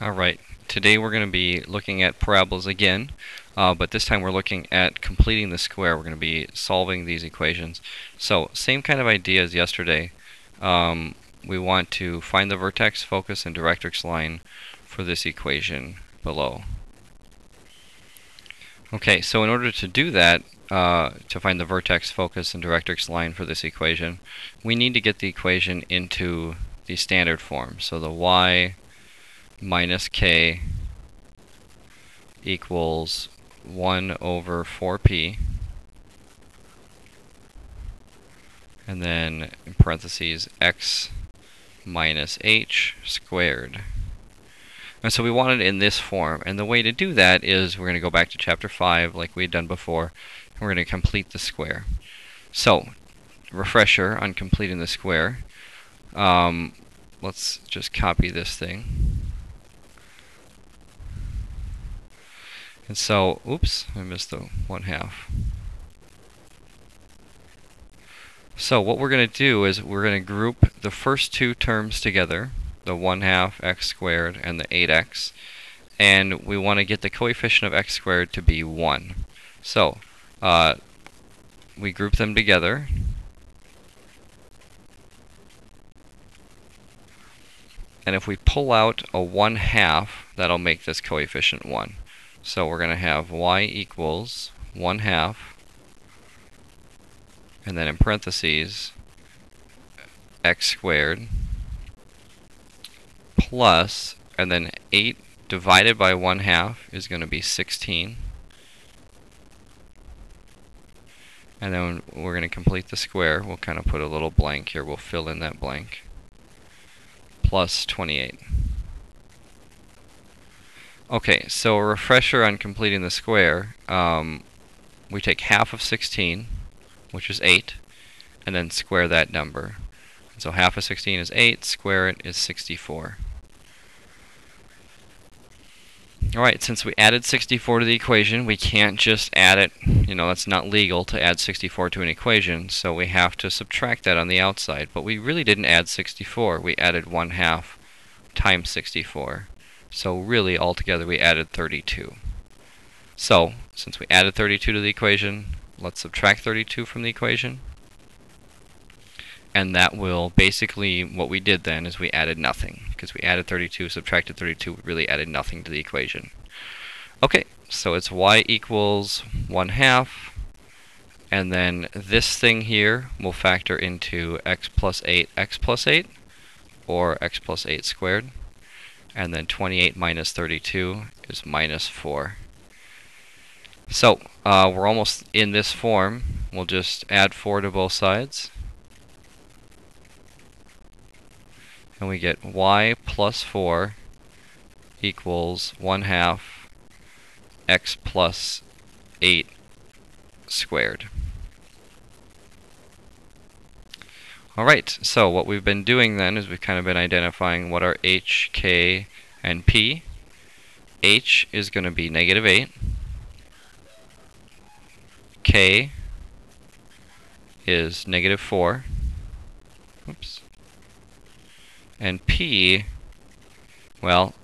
Alright, today we're going to be looking at parabolas again, but this time we're looking at completing the square. We're going to be solving these equations. So, same kind of idea as yesterday. We want to find the vertex, focus, and directrix line for this equation below. Okay, so in order to do that, to find the vertex, focus, and directrix line for this equation, we need to get the equation into the standard form. So the y minus k equals 1 over 4p, and then in parentheses x minus h squared. And so we want it in this form, and the way to do that is we're going to go back to chapter 5 like we had done before, and we're going to complete the square. So, refresher on completing the square. Let's just copy this thing. And so, oops, I missed the 1/2. So what we're going to do is we're going to group the first two terms together, the 1/2 x squared and the 8x, and we want to get the coefficient of x squared to be 1. So we group them together. And if we pull out a 1/2, that'll make this coefficient 1. So we're going to have y equals 1/2, and then in parentheses, x squared plus, and then 8 divided by 1/2 is going to be 16. And then we're going to complete the square. We'll kind of put a little blank here. We'll fill in that blank. Plus 28. Okay, so a refresher on completing the square. We take half of 16, which is 8, and then square that number. And so half of 16 is 8, square it is 64. Alright, since we added 64 to the equation, we can't just add it. That's not legal to add 64 to an equation, so we have to subtract that on the outside. But we really didn't add 64. We added 1/2 times 64. So really, altogether, we added 32. So, since we added 32 to the equation, let's subtract 32 from the equation. And that will basically, what we did then is we added nothing. Because we added 32, subtracted 32, we really added nothing to the equation. Okay, so it's y equals 1/2. And then this thing here will factor into x plus 8, or x plus 8 squared. And then 28 minus 32 is minus 4. So, we're almost in this form. We'll just add 4 to both sides. And we get y plus 4 equals 1/2 x plus 8 squared. Alright, so what we've been doing then is we've kind of been identifying what are h, k, and p. H is going to be -8. K is -4. Oops. And p, well,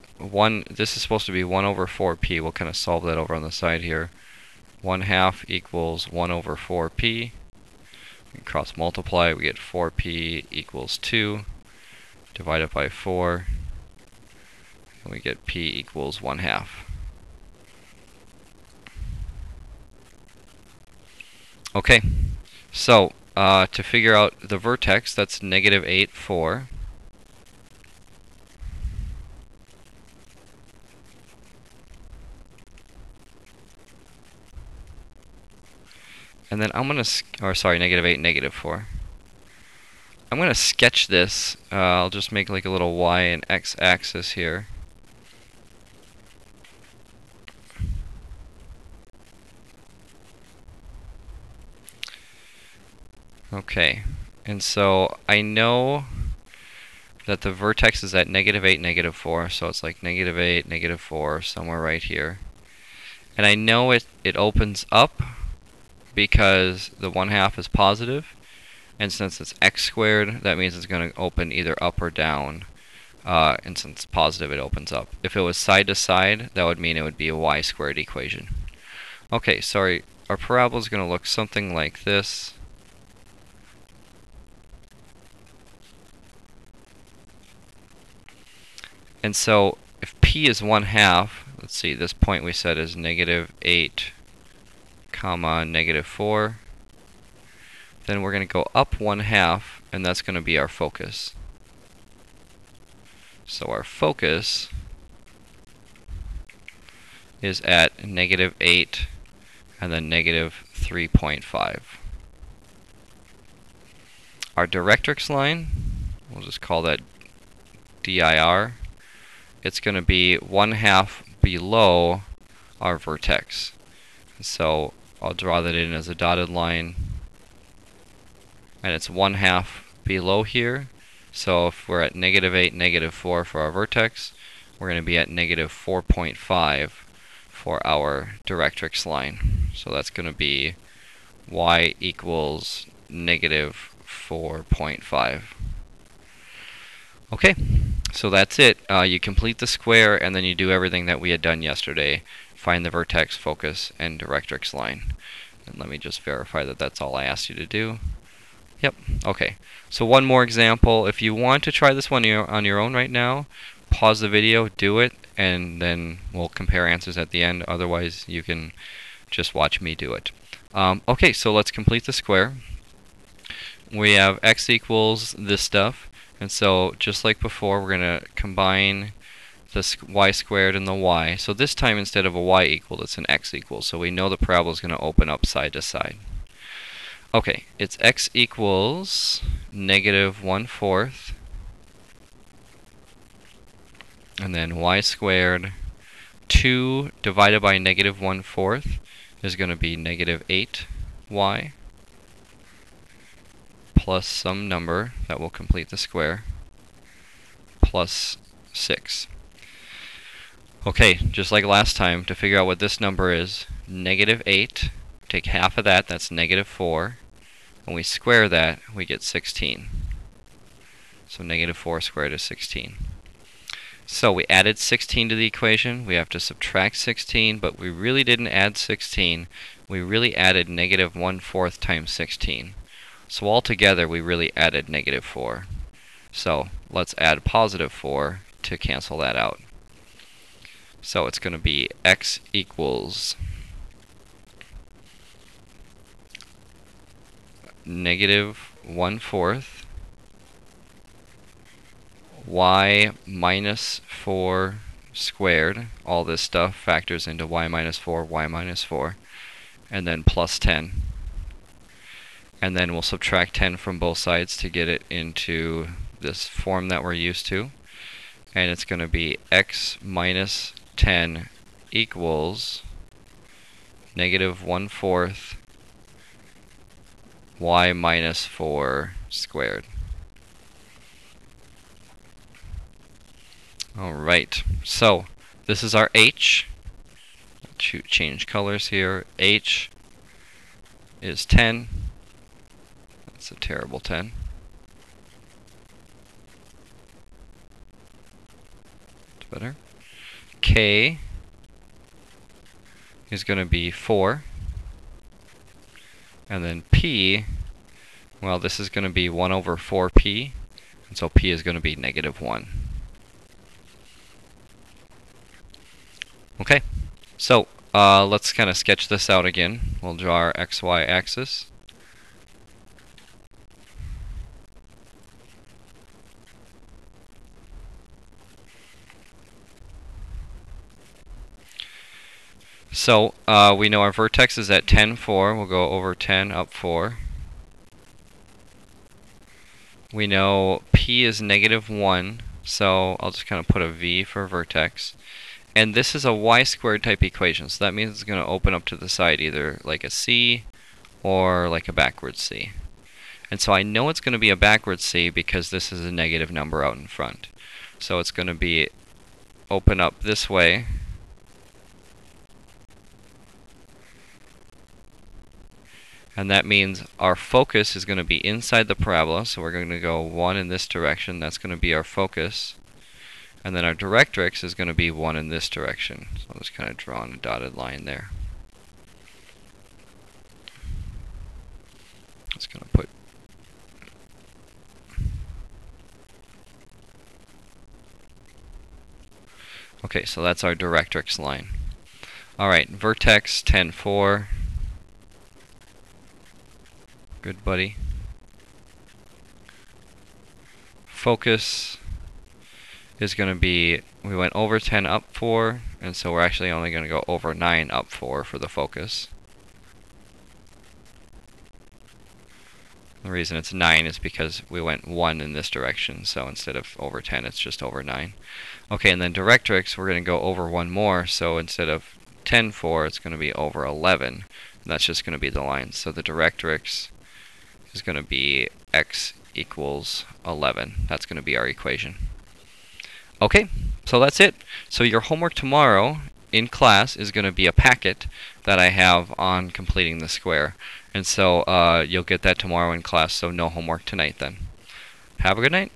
this is supposed to be 1 over 4p. We'll kind of solve that over on the side here. 1/2 equals 1 over 4p. We cross multiply, we get 4p equals 2, divided by 4, and we get p equals 1/2. Okay, so to figure out the vertex, that's -8, 4. And then I'm going to, -8, -4. I'm going to sketch this. I'll just make like a little y and x axis here. Okay, and so I know that the vertex is at -8, -4, so it's like -8, -4, somewhere right here. And I know it opens up because the 1/2 is positive, and since it's x squared, that means it's going to open either up or down. and since it's positive, it opens up. If it was side to side, that would mean it would be a y squared equation. Okay, sorry, our parabola is going to look something like this. And so if p is 1/2, let's see, this point we said is -8, comma, -4. Then we're going to go up 1/2, and that's going to be our focus. So our focus is at -8 and then -3.5. Our directrix line, we'll just call that dir. It's going to be 1/2 below our vertex. So I'll draw that in as a dotted line. And it's 1/2 below here. So if we're at -8, -4 for our vertex, we're going to be at -4.5 for our directrix line. So that's going to be y equals -4.5. Okay, so that's it. You complete the square, and then you do everything that we had done yesterday. Find the vertex, focus, and directrix line. And let me just verify that that's all I asked you to do. Yep, okay. So one more example. If you want to try this one on your own right now, pause the video, do it, and then we'll compare answers at the end. Otherwise, you can just watch me do it. Okay, so let's complete the square. We have x equals this stuff. And so, just like before, we're going to combine the y squared and the y. So this time, instead of a y equal, it's an x equal. So we know the parabola is going to open up side to side. Okay, it's x equals -1/4. And then y squared, 2 divided by -1/4 is going to be -8y. Plus some number that will complete the square, plus 6. Okay, just like last time, to figure out what this number is, -8, take half of that, that's -4, and we square that, we get 16. So -4 squared is 16. So we added 16 to the equation, we have to subtract 16, but we really didn't add 16, we really added -1/4 times 16. So altogether, we really added -4. So let's add +4 to cancel that out. So it's going to be x equals -1/4 y minus 4 squared. All this stuff factors into y minus 4, and then plus 10. And then we'll subtract 10 from both sides to get it into this form that we're used to. And it's going to be x minus 10 equals -1/4 y minus 4 squared. Alright, so this is our h. Let's change colors here. H is 10. That's a terrible 10. It's better. K is going to be 4. And then P, well, this is going to be 1/4P. And so P is going to be -1. Okay, so let's kind of sketch this out again. We'll draw our xy axis. So we know our vertex is at 10, 4. We'll go over 10, up 4. We know P is -1, so I'll just kind of put a V for vertex. And this is a y squared type equation, so that means it's going to open up to the side either like a C or like a backwards C. And so I know it's going to be a backwards C because this is a negative number out in front. So it's going to be open up this way. And that means our focus is going to be inside the parabola, so we're going to go 1 in this direction. That's going to be our focus. And then our directrix is going to be 1 in this direction. So I'll just kind of draw a dotted line there. Just going to put okay, so that's our directrix line. Alright, vertex 10, 4. Good, buddy. Focus is going to be, we went over 10 up 4, and so we're actually only going to go over 9 up 4 for the focus. The reason it's 9 is because we went 1 in this direction, so instead of over 10, it's just over 9. Okay, and then directrix, we're going to go over 1 more, so instead of 10, 4, it's going to be over 11. And that's just going to be the line. So the directrix is going to be x equals 11. That's going to be our equation. Okay, so that's it. So your homework tomorrow in class is going to be a packet that I have on completing the square. And so you'll get that tomorrow in class, so no homework tonight then. Have a good night.